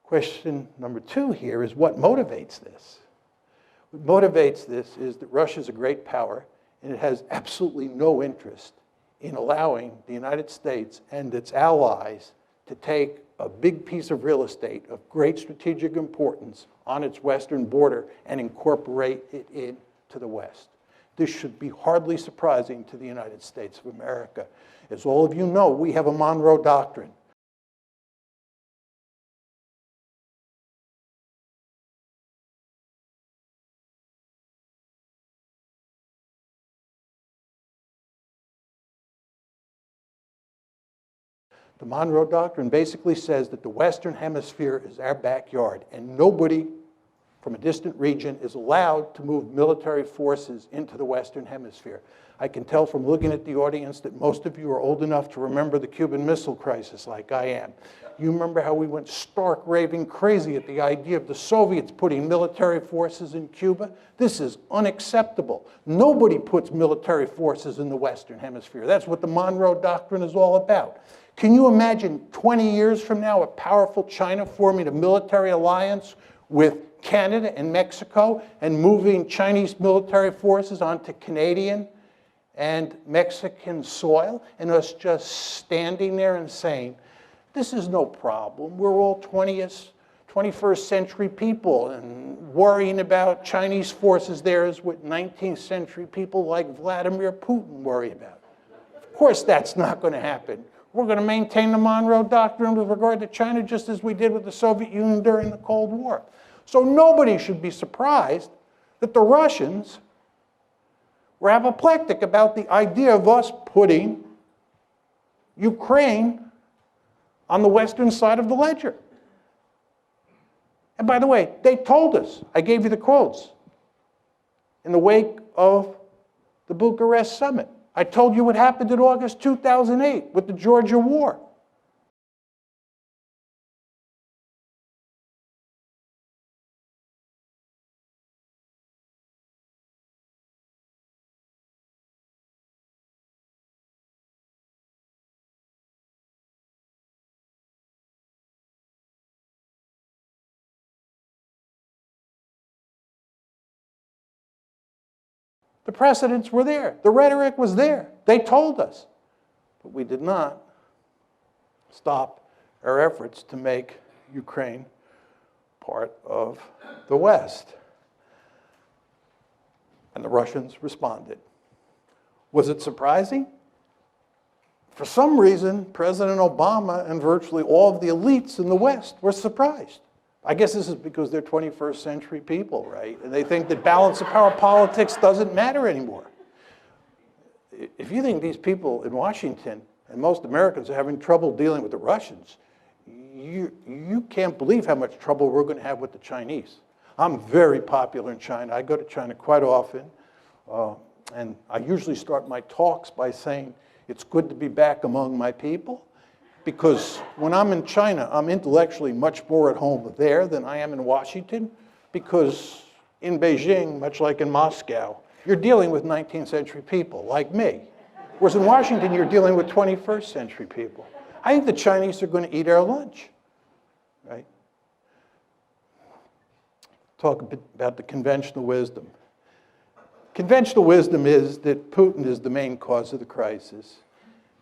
Question number 2 here is what motivates this? What motivates this is that Russia is a great power, and it has absolutely no interest in allowing the United States and its allies to take a big piece of real estate of great strategic importance on its western border and incorporate it into the West. This should be hardly surprising to the United States of America. As all of you know, we have a Monroe Doctrine. The Monroe Doctrine basically says that the Western Hemisphere is our backyard, and nobody from a distant region is allowed to move military forces into the Western Hemisphere. I can tell from looking at the audience that most of you are old enough to remember the Cuban Missile Crisis like I am. You remember how we went stark raving crazy at the idea of the Soviets putting military forces in Cuba? This is unacceptable. Nobody puts military forces in the Western Hemisphere. That's what the Monroe Doctrine is all about. Can you imagine 20 years from now a powerful China forming a military alliance with Canada and Mexico and moving Chinese military forces onto Canadian and Mexican soil, and us just standing there and saying, this is no problem. We're all 21st century people, and worrying about Chinese forces there is what 19th century people like Vladimir Putin worry about. Of course that's not going to happen. We're going to maintain the Monroe Doctrine with regard to China just as we did with the Soviet Union during the Cold War. So nobody should be surprised that the Russians were apoplectic about the idea of us putting Ukraine on the western side of the ledger. And by the way, they told us, I gave you the quotes, in the wake of the Bucharest summit. I told you what happened in August 2008 with the Georgia War. The precedents were there. The rhetoric was there. They told us. But we did not stop our efforts to make Ukraine part of the West. And the Russians responded. Was it surprising? For some reason, President Obama and virtually all of the elites in the West were surprised. I guess this is because they're 21st century people, right? And they think that balance of power politics doesn't matter anymore. If you think these people in Washington and most Americans are having trouble dealing with the Russians, you can't believe how much trouble we're going to have with the Chinese. I'm very popular in China. I go to China quite often. And I usually start my talks by saying, it's good to be back among my people. Because when I'm in China, I'm intellectually much more at home there than I am in Washington. Because in Beijing, much like in Moscow, you're dealing with 19th century people like me. Whereas in Washington, you're dealing with 21st century people. I think the Chinese are going to eat our lunch, right? Talk a bit about the conventional wisdom. Conventional wisdom is that Putin is the main cause of the crisis.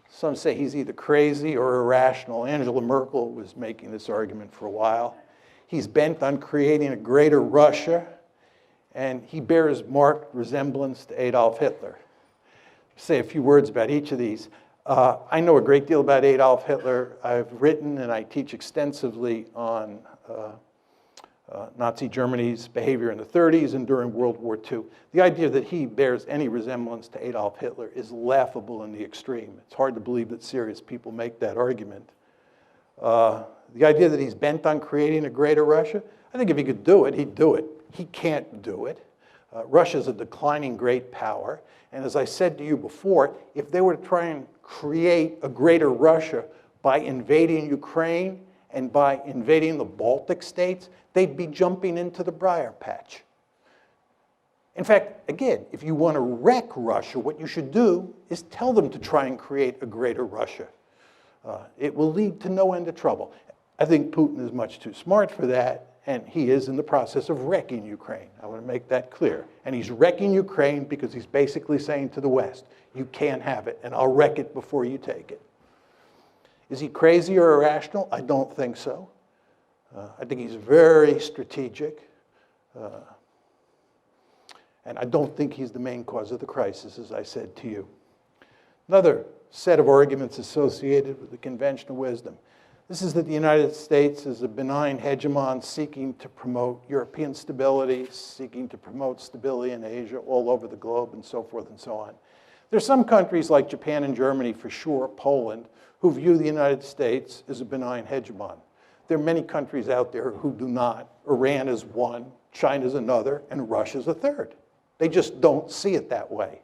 Some say he's either crazy or irrational. Angela Merkel was making this argument for a while. He's bent on creating a greater Russia, and he bears marked resemblance to Adolf Hitler. I'll say a few words about each of these. I know a great deal about Adolf Hitler. I've written and I teach extensively on Nazi Germany's behavior in the 30s and during World War II. The idea that he bears any resemblance to Adolf Hitler is laughable in the extreme. It's hard to believe that serious people make that argument. The idea that he's bent on creating a greater Russia, I think if he could do it, he'd do it. He can't do it. Russia's a declining great power. And as I said to you before, if they were to try and create a greater Russia by invading Ukraine and by invading the Baltic states, they'd be jumping into the briar patch. In fact, again, if you want to wreck Russia, what you should do is tell them to try and create a greater Russia. It will lead to no end of trouble. I think Putin is much too smart for that, and he is in the process of wrecking Ukraine. I want to make that clear. And he's wrecking Ukraine because he's basically saying to the West, you can't have it, and I'll wreck it before you take it. Is he crazy or irrational? I don't think so. I think he's very strategic. And I don't think he's the main cause of the crisis, as I said to you. Another set of arguments associated with the conventional wisdom. This is that the United States is a benign hegemon seeking to promote European stability, seeking to promote stability in Asia, all over the globe, and so forth and so on. There are some countries like Japan and Germany, for sure, Poland, who view the United States as a benign hegemon. There are many countries out there who do not. Iran is one, China is another, and Russia is a third. They just don't see it that way.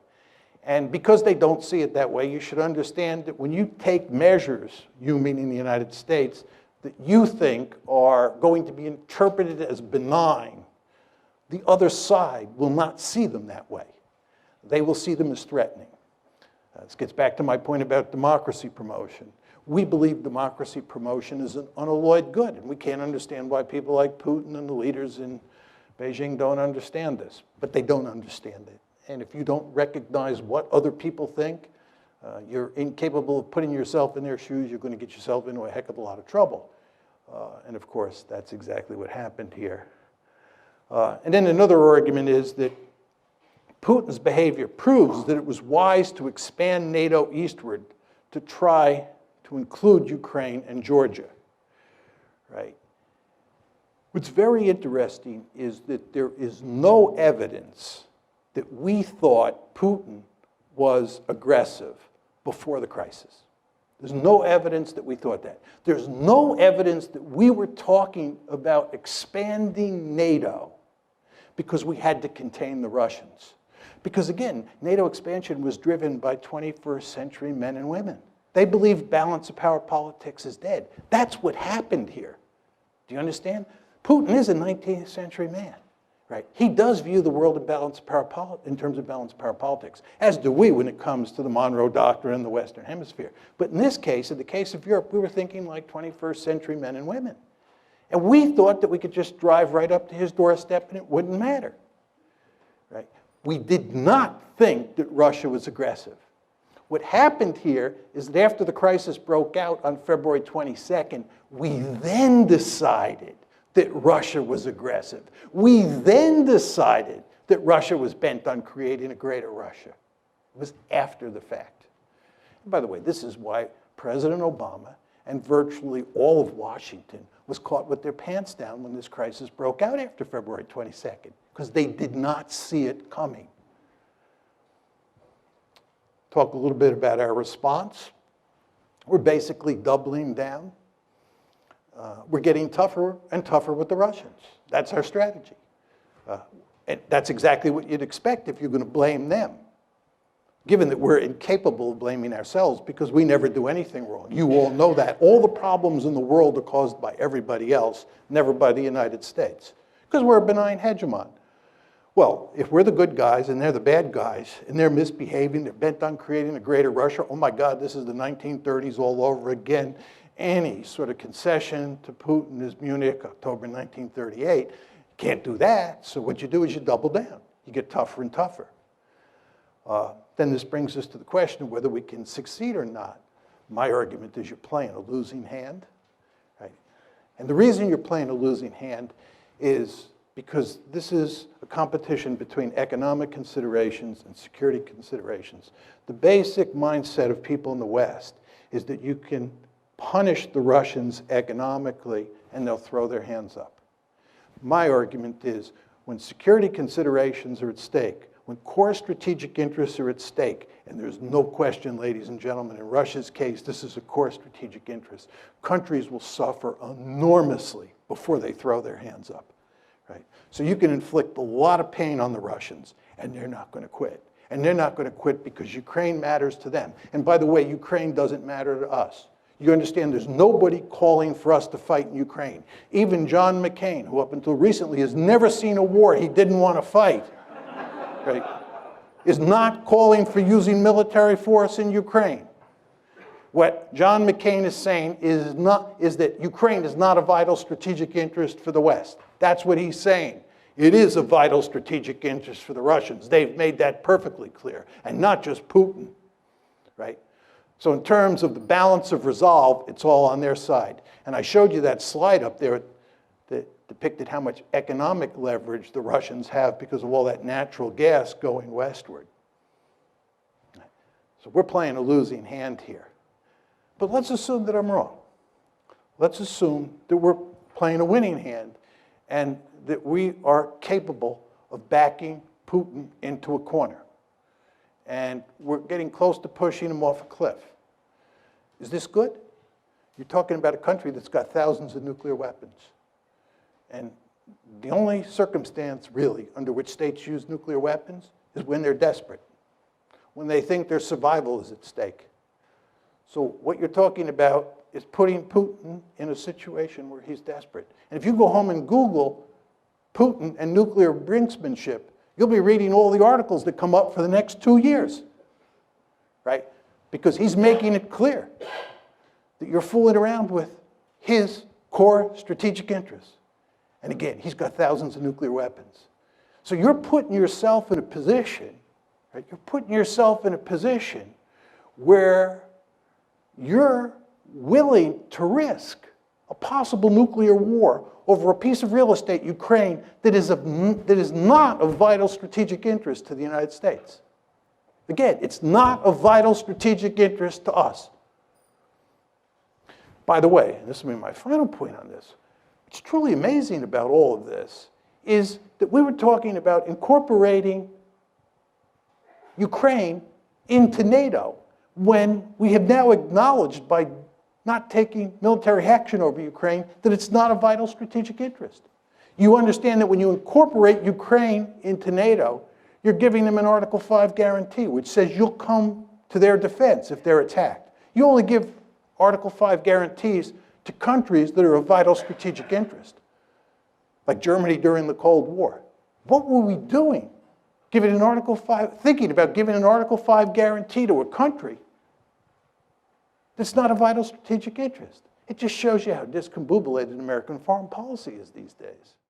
And because they don't see it that way, you should understand that when you take measures, you meaning the United States, that you think are going to be interpreted as benign, the other side will not see them that way. They will see them as threatening. This gets back to my point about democracy promotion. We believe democracy promotion is an unalloyed good, and we can't understand why people like Putin and the leaders in Beijing don't understand this, but they don't understand it. And if you don't recognize what other people think, you're incapable of putting yourself in their shoes, you're going to get yourself into a heck of a lot of trouble. And of course, that's exactly what happened here. And then another argument is that Putin's behavior proves that it was wise to expand NATO eastward to try to include Ukraine and Georgia, right? What's very interesting is that there is no evidence that we thought Putin was aggressive before the crisis. There's no evidence that we thought that. There's no evidence that we were talking about expanding NATO because we had to contain the Russians. Because again, NATO expansion was driven by 21st century men and women. They believed balance of power politics is dead. That's what happened here. Do you understand? Putin is a 19th century man. Right? He does view the world in terms of balanced power politics, as do we when it comes to the Monroe Doctrine in the Western Hemisphere. But in this case, in the case of Europe, we were thinking like 21st century men and women. And we thought that we could just drive right up to his doorstep and it wouldn't matter. Right? We did not think that Russia was aggressive. What happened here is that after the crisis broke out on February 22nd, we then decided that Russia was aggressive. We then decided that Russia was bent on creating a greater Russia. It was after the fact. And by the way, this is why President Obama and virtually all of Washington was caught with their pants down when this crisis broke out after February 22nd, because they did not see it coming. Talk a little bit about our response. We're basically doubling down. We're getting tougher and tougher with the Russians. That's our strategy. And that's exactly what you'd expect if you're going to blame them, given that we're incapable of blaming ourselves because we never do anything wrong. You all know that. All the problems in the world are caused by everybody else, never by the United States, because we're a benign hegemon. Well, if we're the good guys and they're the bad guys and they're misbehaving, they're bent on creating a greater Russia, oh my God, this is the 1930s all over again. Any sort of concession to Putin is Munich, October 1938. Can't do that, so what you do is you double down. You get tougher and tougher. Then this brings us to the question of whether we can succeed or not. My argument is you're playing a losing hand, right? And the reason you're playing a losing hand is because this is a competition between economic considerations and security considerations. The basic mindset of people in the West is that you can punish the Russians economically and they'll throw their hands up. My argument is when security considerations are at stake, when core strategic interests are at stake, and there's no question, ladies and gentlemen, in Russia's case, this is a core strategic interest, countries will suffer enormously before they throw their hands up. Right? So you can inflict a lot of pain on the Russians, and they're not going to quit. And they're not going to quit because Ukraine matters to them. And by the way, Ukraine doesn't matter to us. You understand there's nobody calling for us to fight in Ukraine. Even John McCain, who up until recently has never seen a war he didn't want to fight, right, is not calling for using military force in Ukraine. What John McCain is saying is that Ukraine is not a vital strategic interest for the West. That's what he's saying. It is a vital strategic interest for the Russians. They've made that perfectly clear, and not just Putin, right? So in terms of the balance of resolve, it's all on their side. And I showed you that slide up there that depicted how much economic leverage the Russians have because of all that natural gas going westward. So we're playing a losing hand here. But let's assume that I'm wrong. Let's assume that we're playing a winning hand and that we are capable of backing Putin into a corner. And we're getting close to pushing him off a cliff. Is this good? You're talking about a country that's got thousands of nuclear weapons. And the only circumstance, really, under which states use nuclear weapons is when they're desperate, when they think their survival is at stake. So what you're talking about is putting Putin in a situation where he's desperate. And if you go home and Google Putin and nuclear brinksmanship, you'll be reading all the articles that come up for the next 2 years, right? Because he's making it clear that you're fooling around with his core strategic interests. And again, he's got thousands of nuclear weapons. So you're putting yourself in a position, right? You're putting yourself in a position where you're willing to risk a possible nuclear war over a piece of real estate, Ukraine, that is not of vital strategic interest to the United States. Again, it's not of vital strategic interest to us. By the way, and this will be my final point on this, what's truly amazing about all of this is that we were talking about incorporating Ukraine into NATO when we have now acknowledged by not taking military action over Ukraine that it's not a vital strategic interest. You understand that when you incorporate Ukraine into NATO, you're giving them an Article 5 guarantee, which says you'll come to their defense if they're attacked. You only give Article 5 guarantees to countries that are of vital strategic interest, like Germany during the Cold War. What were we doing? Thinking about giving an Article 5 guarantee to a country that's not a vital strategic interest. It just shows you how discombobulated American foreign policy is these days.